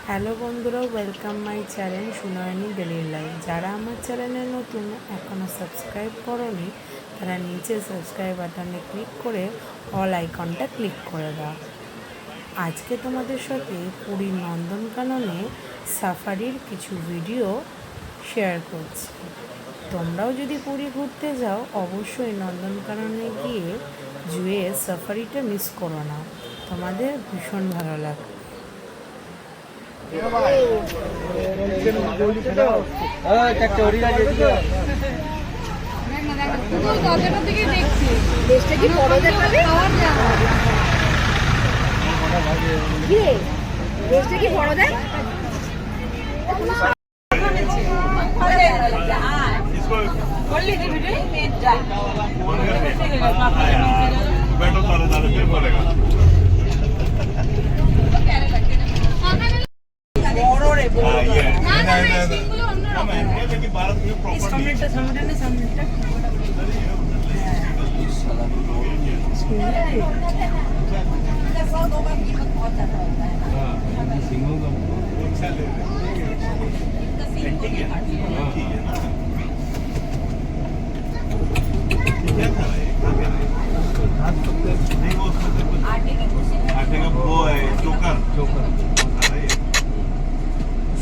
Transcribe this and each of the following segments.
Hello বন্ধুরা, welcome my channel Sunayani daily life. যারা আমার চ্যানেলে নতুন, এখনও সাবস্ক্রাইব করোনি, তারা নিচে সাবস্ক্রাইব বাটনে ক্লিক করে অল আইকনটা ক্লিক করে দাও। আজকে তোমাদের সাথে পুরীর নন্দনকাননে সাফারির কিছু ভিডিও শেয়ার করছি। তোমরাও যদি পুরী ঘুরতে যাও, অবশ্যই নন্দনকাননে গিয়ে জুয়ে সাফারিটা মিস করো না, তোমাদের ভীষণ ভালো লাগবে। দেশটা কি বড় দেয়?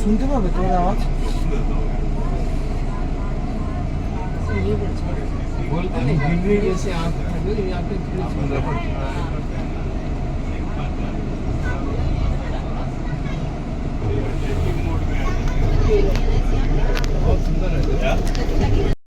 শুনতে পাবে তোমার আওয়াজ বলতে নেই ভিড় গেছে আঁক থাকবে আপনি সুন্দর